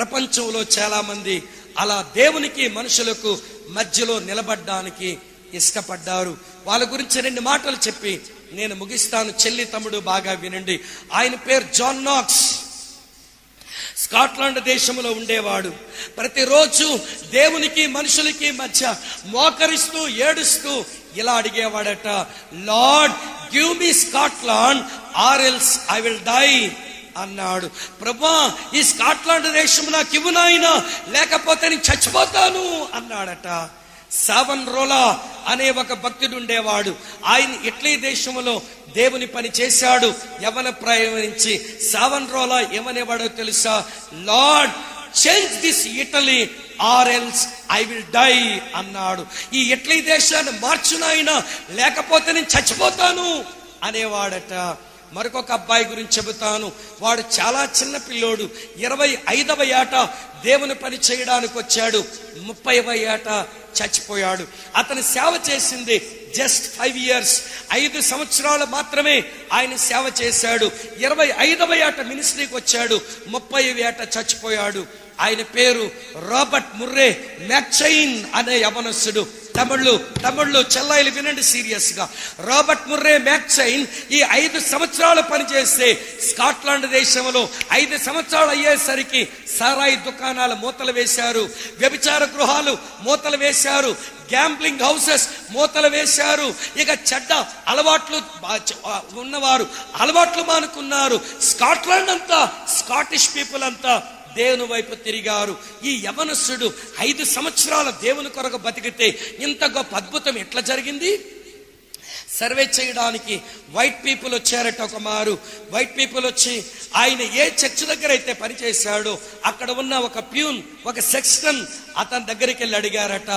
ప్రపంచంలో చాలా మంది అలా దేవునికి మనుషులకు మధ్యలో నిలబడ్డానికి ఇష్టపడ్డారు. వాళ్ళ గురించి 2 మాటలు చెప్పి నేను ముగిస్తాను. చెల్లి తమ్ముడు బాగా వినండి. ఆయన పేరు జాన్ నాక్స్. స్కాట్లాండ్ దేశంలో ఉండేవాడు. ప్రతిరోజు దేవునికి మనుషులకి మధ్య మోకరిస్తూ ఏడుస్తూ ఇలా అడిగేవాడట, lord give me Scotland or else I will die అన్నాడు. ప్రభా, ఈ స్కాట్లాండ్ దేశం నాకు ఇవ్వు నాయనా, లేకపోతే నేను చచ్చిపోతాను అన్నాడట. సావన్రోలా అనే ఒక భక్తుడు ఉండేవాడు. ఆయన ఇటలీ దేశంలో దేవుని పని చేశాడు. యవన ప్రాయం నుంచి సావన్రోలా ఏమనేవాడో తెలుసా? Lord change this Italy or else I will die అన్నాడు. ఈ ఇటలీ దేశాన్ని మార్చునాయనా, లేకపోతే నేను చచ్చిపోతాను అనేవాడట. మరొక అబ్బాయి గురించి చెబుతాను. వాడు చాలా చిన్న పిల్లోడు. 25వ ఏట దేవుని పని చేయడానికి వచ్చాడు. 30వ ఏట చచ్చిపోయాడు. అతను సేవ చేసింది జస్ట్ 5 years, 5 సంవత్సరాలు మాత్రమే ఆయన సేవ చేశాడు. 25వ ఏట మినిస్ట్రీకి వచ్చాడు. 30వ ఏట చచ్చిపోయాడు. ఆయన పేరు రాబర్ట్ ముర్రే మ్యాక్చైన్ అనే యవనస్తుడు. తమిళ్లు చెల్లాయిలు వినండి సీరియస్ గా. రాబర్ట్ ముర్రే మ్యాక్చైన్ ఈ 5 సంవత్సరాలు పనిచేస్తే స్కాట్లాండ్ దేశంలో 5 సంవత్సరాలు అయ్యేసరికి సారాయి దుకాణాలు మూతలు వేశారు, వ్యభిచార గృహాలు మూతలు వేశారు, గ్యాంబ్లింగ్ హౌసెస్ మూతలు వేశారు. ఇక చెడ్డ అలవాట్లు ఉన్నవారు అలవాట్లు మానుకున్నారు. స్కాట్లాండ్ అంతా, స్కాటిష్ పీపుల్ అంతా దేవుని వైపు తిరిగారు. ఈ యవనస్తుడు 5 సంవత్సరాల దేవుని కొరకు బతికితే ఇంత గొప్ప అద్భుతం ఎట్లా జరిగింది? సర్వే చేయడానికి వైట్ పీపుల్ వచ్చారట. ఒక మారు వైట్ పీపుల్ వచ్చి ఆయన ఏ చర్చ్ దగ్గర అయితే పనిచేశాడో అక్కడ ఉన్న ఒక ప్యూన్, ఒక సెక్స్టన్ అతని దగ్గరికి వెళ్ళి అడిగారట,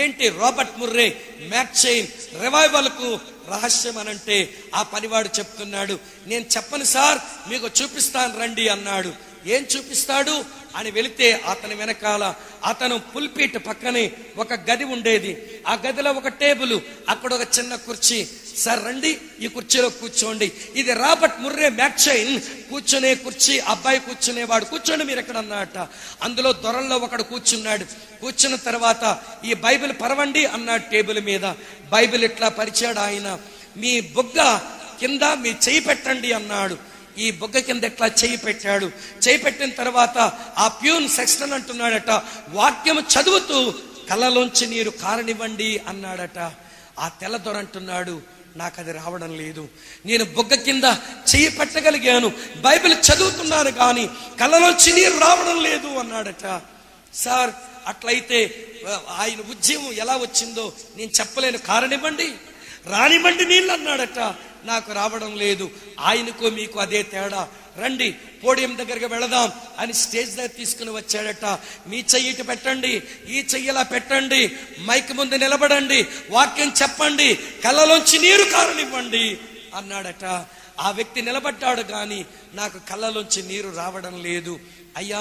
ఏంటి రాబర్ట్ ముర్రే మ్యాక్చైన్ రివైవల్ కు రహస్యం అనంటే ఆ పనివాడు చెప్తున్నాడు, నేను చెప్పను సార్, మీకు చూపిస్తాను రండి అన్నాడు. ఏం చూపిస్తాడు అని వెళితే అతని వెనకాల అతను పుల్పీట్ పక్కనే ఒక గది ఉండేది. ఆ గదిలో ఒక టేబుల్, అక్కడ ఒక చిన్న కుర్చీ. సార్ రండి, ఈ కుర్చీలో కూర్చోండి. ఇది రాబర్ట్ ముర్రే మ్యాక్చైన్ కూర్చునే కుర్చీ. అబ్బాయి కూర్చునేవాడు. కూర్చోండి మీరు ఎక్కడ అన్నట. అందులో దొరల్లో ఒకడు కూర్చున్నాడు. కూర్చున్న తర్వాత ఈ బైబిల్ పరవండి అన్నాడు. టేబుల్ మీద బైబిల్ ఇట్లా పరిచాడు ఆయన. మీ బొగ్గ కింద మీ చెయ్యి పెట్టండి అన్నాడు. ఈ బొగ్గ కింద ఎట్లా చెయ్యి పెట్టాడు. చెయ్యి పెట్టిన తర్వాత ఆ ప్యూన్ సెక్స్టన్ అంటున్నాడట, వాక్యం చదువుతూ కళ్ళలోంచి నీరు కారనివ్వండి అన్నాడట. ఆ తెల్లదొర అంటున్నాడు, నాకు అది రావడం లేదు, నేను బొగ్గ కింద చెయ్యి పెట్టగలిగాను, బైబిల్ చదువుతున్నాను కానీ కళ్ళలోంచి నీరు రావడం లేదు అన్నాడట. సార్ అట్లయితే ఆయన ఉద్యమం ఎలా వచ్చిందో నేను చెప్పలేను, కారనివ్వండి, రానివ్వండి నీళ్ళు అన్నాడట. నాకు రావడం లేదు. ఆయనకు మీకు అదే తేడా, రండి పోడియం దగ్గరికి వెళదాం అని స్టేజ్ దగ్గర తీసుకుని వచ్చాడట. మీ చెయ్యి ఇటు పెట్టండి, ఈ చెయ్యిలా పెట్టండి, మైక్ ముందు నిలబడండి, వాక్యం చెప్పండి, కళ్ళలోంచి నీరు కారనివ్వండి అన్నాడట. ఆ వ్యక్తి నిలబడ్డాడు కానీ నాకు కళ్ళలోంచి నీరు రావడం లేదు. అయ్యా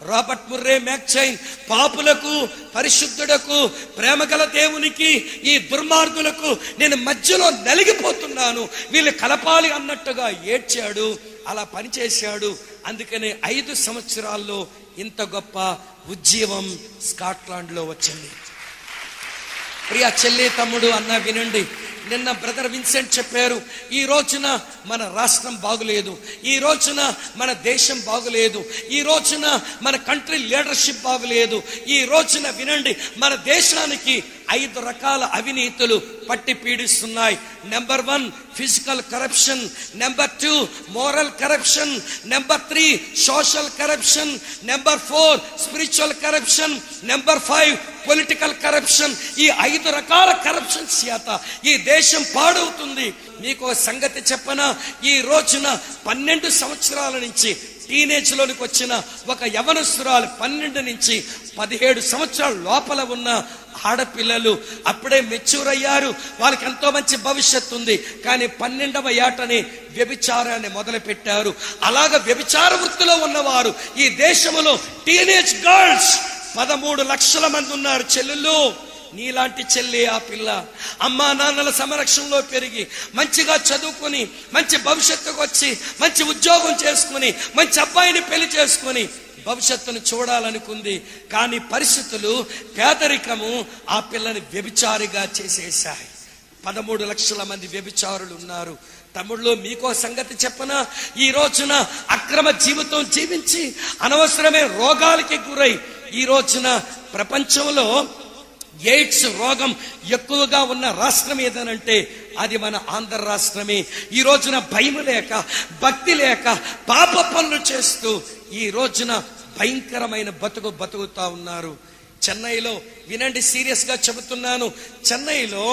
రాబర్ట్ ముర్రే మ్యాక్చైన్, పాపులకు పరిశుద్ధులకు ప్రేమగల దేవునికి ఈ దుర్మార్గులకు నేను మధ్యలో నలిగిపోతున్నాను, వీళ్ళు కలపాలి అన్నట్టుగా ఏడ్చాడు. అలా పనిచేశాడు. అందుకనే 5 సంవత్సరాల్లో ఇంత గొప్ప ఉద్యమం స్కాట్లాండ్ లో వచ్చింది. ప్రియా చెల్లి తమ్ముడు అన్న వినండి, నిన్న బ్రదర్ విన్సెంట్ చెప్పారు, ఈ రోజున మన రాష్ట్రం బాగులేదు, ఈ రోజున మన దేశం బాగులేదు, ఈ రోజున మన కంట్రీ లీడర్షిప్ బాగులేదు. ఈ రోజున వినండి, మన దేశానికి 5 రకాల అవినీతులు పట్టి పీడిస్తున్నాయి. Number 1 physical corruption, number 2 moral corruption, number 3 social corruption, number 4 spiritual corruption, number 5 political corruption. ఈ 5 రకాల కరప్షన్స్ చేత ఈ దేశం పాడవుతుంది. మీకు సంగతి చెప్పనా, ఈ రోజున 12 సంవత్సరాల నుంచి టీనేజ్ లోనికి వచ్చిన ఒక యవనస్తురాలు 12 నుంచి 17 సంవత్సరాల లోపల ఉన్న ఆడపిల్లలు అప్పుడే మెచ్యూర్ అయ్యారు, వాళ్ళకి ఎంతో మంచి భవిష్యత్తు ఉంది. కానీ 12వ ఏటనే వ్యభిచారాన్ని మొదలు పెట్టారు. అలాగ వ్యభిచార వృత్తిలో ఉన్నవారు ఈ దేశంలో టీనేజ్ గర్ల్స్ 13 లక్షల మంది ఉన్నారు. చెల్లెళ్ళు, నీలాంటి చెల్లి ఆ పిల్ల అమ్మా నాన్నల సంరక్షణలో పెరిగి మంచిగా చదువుకుని మంచి భవిష్యత్తుకు వచ్చి మంచి ఉద్యోగం చేసుకుని మంచి అబ్బాయిని పెళ్లి చేసుకుని భవిష్యత్తును చూడాలనుకుంది. కానీ పరిస్థితులు, పేదరికము ఆ పిల్లని వ్యభిచారిగా చేసేశాయి. 13 లక్షల మంది వ్యభిచారులు ఉన్నారు. తమ్ముళ్ళు, మీకో సంగతి చెప్పనా? ఈ రోజున అక్రమ జీవితం జీవించి అనవసరమైన రోగాలకి గురై ఈ రోజున ప్రపంచంలో ఎయిడ్స్ రోగం ఎక్కువగా ఉన్న రాష్ట్రం ఏదనంటే అది మన ఆంధ్ర రాష్ట్రమే. ఈ రోజున భయం లేక, భక్తి లేక, పాప పనులు చేస్తూ ఈ రోజున భయంకరమైన బతుకుతా ఉన్నారు. చెన్నైలో వినండి, సీరియస్ గా చెబుతున్నాను. చెన్నైలో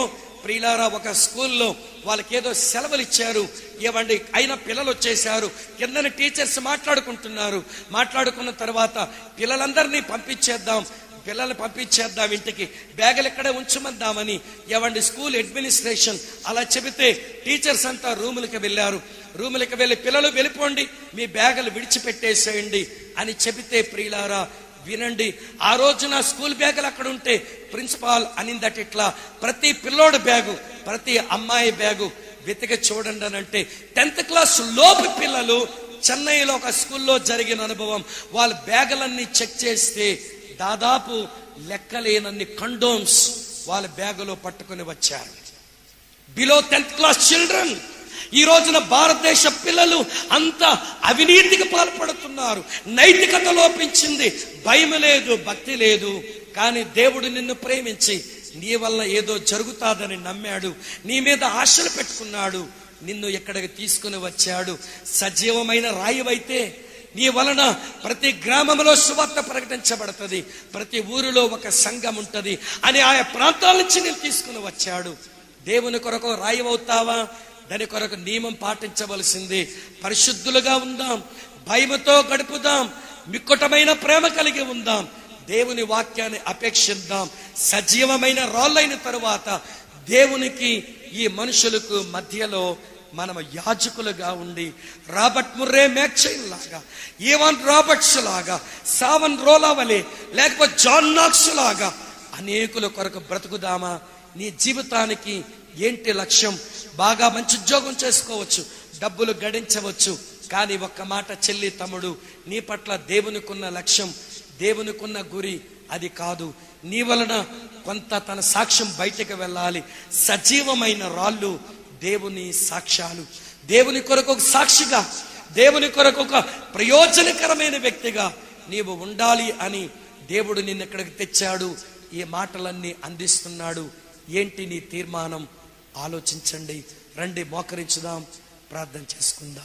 ప్రియులారా, ఒక స్కూల్లో వాళ్ళకేదో సెలవులు ఇచ్చారు. ఏవండి, అయినా పిల్లలు వచ్చేసారు. కిందని టీచర్స్ మాట్లాడుకున్న తర్వాత పిల్లలందరినీ పిల్లల్ని పంపించేద్దాం ఇంటికి, బ్యాగులు ఇక్కడే ఉంచమందామని ఏవండి స్కూల్ అడ్మినిస్ట్రేషన్ అలా చెబితే టీచర్స్ అంతా రూములకి వెళ్ళి పిల్లలు వెళ్ళిపోండి, మీ బ్యాగులు విడిచిపెట్టేసేయండి అని చెబితే ప్రియులారా వినండి, ఆ రోజున స్కూల్ బ్యాగులు అక్కడ ఉంటే ప్రిన్సిపాల్ అనిందట ఇట్లా, ప్రతి పిల్లోడు బ్యాగు, ప్రతి అమ్మాయి బ్యాగు వెతికి చూడండి అని అంటే 10th క్లాస్ లోపు పిల్లలు చెన్నైలో ఒక స్కూల్లో జరిగిన అనుభవం. వాళ్ళ బ్యాగులన్నీ చెక్ చేస్తే దాదాపు లెక్కలేనన్ని కండోమ్స్ వాళ్ళ బ్యాగులో పట్టుకుని వచ్చారు. Below 10th class children. ఈ రోజున భారతదేశ పిల్లలు అంత అవినీతికి పాల్పడుతున్నారు. నైతికత లోపించింది, భయం లేదు, భక్తి లేదు. కానీ దేవుడు నిన్ను ప్రేమించి నీ వల్ల ఏదో జరుగుతాదని నమ్మాడు, నీ మీద ఆశలు పెట్టుకున్నాడు, నిన్ను ఎక్కడికి తీసుకుని వచ్చాడు. సజీవమైన రాయివైతే నీ వలన ప్రతి గ్రామంలో సువార్త ప్రకటించబడుతుంది, ప్రతి ఊరిలో ఒక సంఘం ఉంటది అని ఆయా ప్రాంతాల నుంచి నేను తీసుకుని వచ్చాడు. దేవుని కొరకు రాయివవుతావా? దాని కొరకు నియమం పాటించవలసింది. పరిశుద్ధులుగా ఉందాం, భయముతో గడుపుదాం, మిక్కుటమైన ప్రేమ కలిగి ఉందాం, దేవుని వాక్యాన్ని అపేక్షిద్దాం. సజీవమైన రాళ్ళైన తరువాత దేవునికి ఈ మనుషులకు మధ్యలో మనం యాజకులుగా ఉండి రాబర్ట్ ముర్రే మ్యాక్చైన్ లాగా, ఈవాన్ రాబర్ట్స్ లాగా, సావన్ రోలావలే లేకపోతే జాన్ నాక్స్ లాగా అనేకుల కొరకు బ్రతుకుదామా? నీ జీవితానికి ఏంటి లక్ష్యం? బాగా మంచి ఉద్యోగం చేసుకోవచ్చు, డబ్బులు గడించవచ్చు, కానీ ఒక్క మాట చెల్లి తమ్ముడు, నీ పట్ల దేవునికున్న లక్ష్యం, దేవునికున్న గురి అది కాదు. నీ వలన కొంత తన సాక్ష్యం బయటకు వెళ్ళాలి. సజీవమైన రాళ్ళు దేవుని సాక్ష్యాలు. దేవుని కొరకు ఒక సాక్షిగా, దేవుని కొరకు ఒక ప్రయోజనకరమైన వ్యక్తిగా నీవు ఉండాలి అని దేవుడు నిన్ను ఇక్కడికి తెచ్చాడు. ఈ మాటలన్నీ అందిస్తున్నాడు. ఏంటి నీ తీర్మానం? ఆలోచించండి. రండి, మోకరించుదాం, ప్రార్థన చేసుకుందాం.